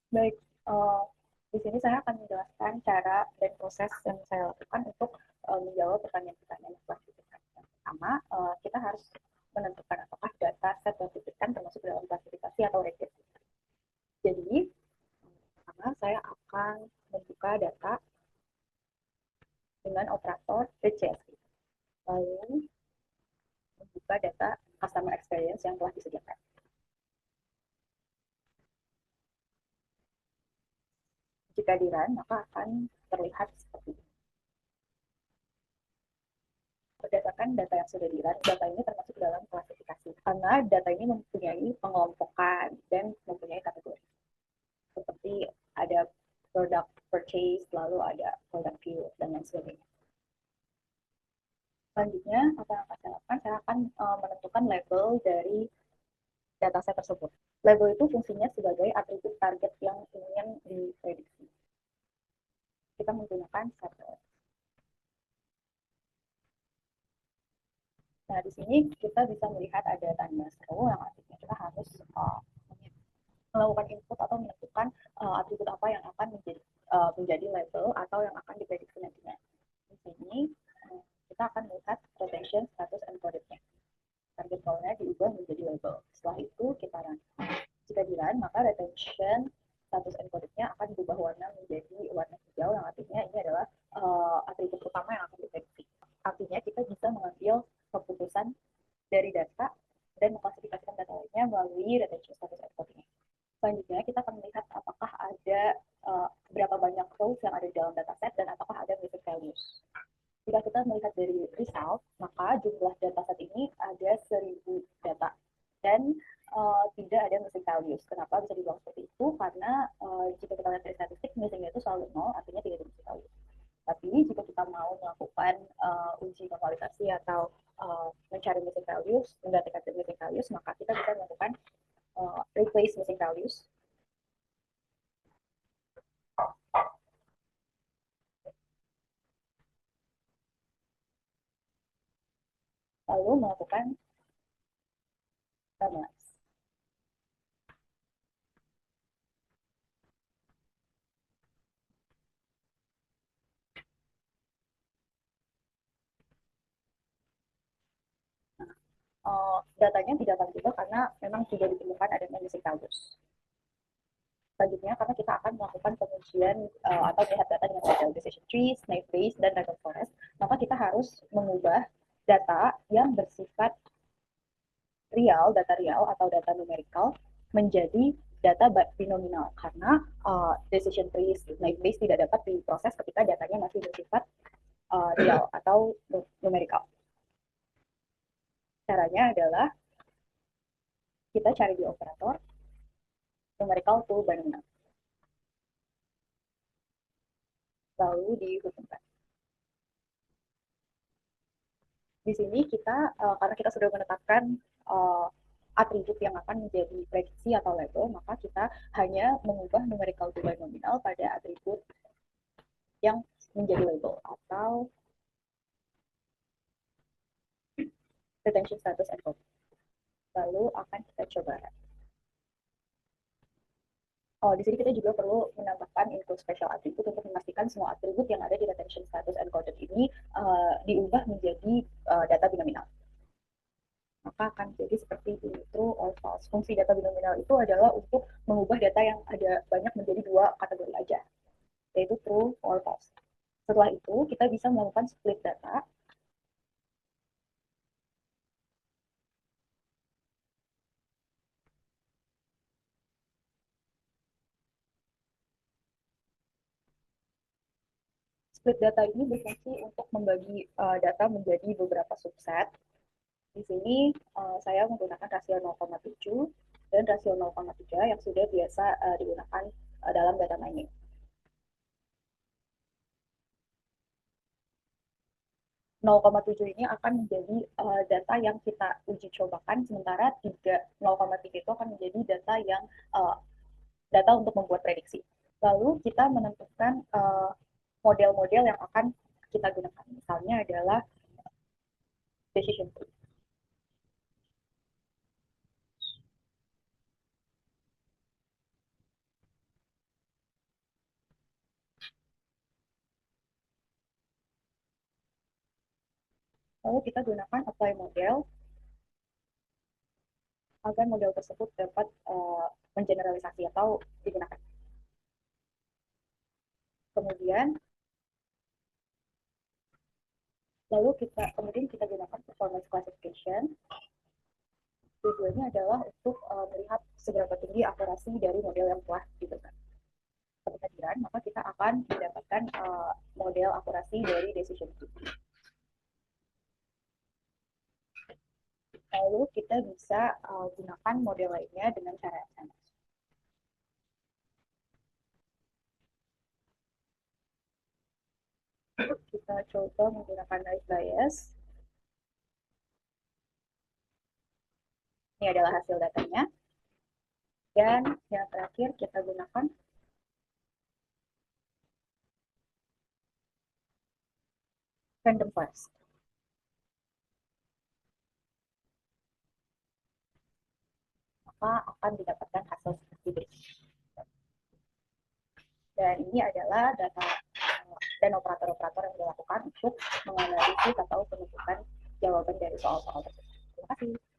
Baik, eh, di sini saya akan menjelaskan cara dan proses yang saya lakukan untuk menjawab pertanyaan-pertanyaan yang telah diberikan. Yang pertama, kita harus menentukan apakah data set yang diberikan termasuk dalam klasifikasi atau register. Jadi, pertama saya akan membuka data dengan operator regex, lalu membuka data customer experience yang telah disediakan. Jika di run, maka akan terlihat seperti ini. Berdasarkan data yang sudah di run, data ini termasuk dalam klasifikasi. Karena data ini mempunyai pengelompokan dan mempunyai kategori. Seperti ada product purchase, lalu ada product view, dan lain sebagainya. Selanjutnya, apa yang akan saya lakukan? Saya akan menentukan label dari dataset tersebut. Label itu fungsinya sebagai atribut target yang ingin diprediksi. Kita menggunakan set. Nah, di sini kita bisa melihat ada tanda seru yang artinya kita harus melakukan input atau menentukan atribut apa yang akan menjadi label atau yang akan diprediksi nantinya. Di sini kita akan melihat retention status encoded-nya. Target call-nya diubah menjadi label. Setelah itu kita run. Jika di run, maka retention status encoded-nya akan berubah warna menjadi warna hijau yang artinya ini adalah atribut utama yang akan diprediksi. Artinya kita bisa mengambil keputusan dari data dan mengklasifikasikan data lainnya melalui retention status encoding. Selanjutnya kita akan melihat apakah ada berapa banyak rows yang ada di dalam dataset dan apakah ada missing values. Jika kita melihat dari result, maka jumlah dataset ini ada 1.000 data dan tidak ada missing values. Kenapa bisa dibilang seperti itu? Karena jika kita lihat dari statistik, missingnya itu selalu nol, artinya tidak ada missing values. Tapi jika kita mau melakukan uji normalisasi atau mencari missing values, mendapatkan missing values, maka kita bisa melakukan replace missing values. Lalu melakukan normalize. Datanya tidak akan berubah karena memang tidak ditemukan adanya missing values. Selanjutnya, karena kita akan melakukan pengujian atau melihat data dengan model decision tree, snake base, dan random forest, maka kita harus mengubah data yang bersifat real, data real atau data numerical menjadi data binominal karena decision tree, snake base tidak dapat diproses ketika datanya masih bersifat real atau numerical. Caranya adalah kita cari di operator numerical to binominal, lalu dihubungkan. Di sini kita karena kita sudah menetapkan uh, atribut yang akan menjadi prediksi atau label, maka kita hanya mengubah numerical to binominal pada atribut yang menjadi label atau retention status encode. Lalu akan kita coba. Oh, di sini kita juga perlu menambahkan info special attribute untuk memastikan semua atribut yang ada di retention status encoded ini diubah menjadi data binominal. Maka akan jadi seperti ini, true or false. Fungsi data binominal itu adalah untuk mengubah data yang ada banyak menjadi dua kategori aja, yaitu true or false. Setelah itu, kita bisa melakukan split data. Split data ini berfungsi untuk membagi data menjadi beberapa subset. Di sini saya menggunakan rasio 0,7 dan rasio 0,3 yang sudah biasa digunakan dalam data mining. 0,7 ini akan menjadi data yang kita uji cobakan, sementara 0,3 itu akan menjadi data yang data untuk membuat prediksi. Lalu kita menentukan model-model yang akan kita gunakan. Misalnya adalah decision tree. Lalu kita gunakan apply model agar model tersebut dapat mengeneralisasi atau digunakan. Kemudian kemudian kita gunakan performance classification. Tujuannya adalah untuk melihat seberapa tinggi akurasi dari model yang telah dibentuk. Ketika dirun, maka kita akan mendapatkan model akurasi dari decision tree. Lalu kita bisa gunakan model lainnya dengan cara yang sama. Kita coba menggunakan noise bias. Ini adalah hasil datanya. Dan yang terakhir kita gunakan random forest. Maka akan didapatkan hasil seperti ini. Dan ini adalah data dan operator-operator yang dilakukan untuk menganalisis atau menentukan jawaban dari soal-soal tersebut. Terima kasih.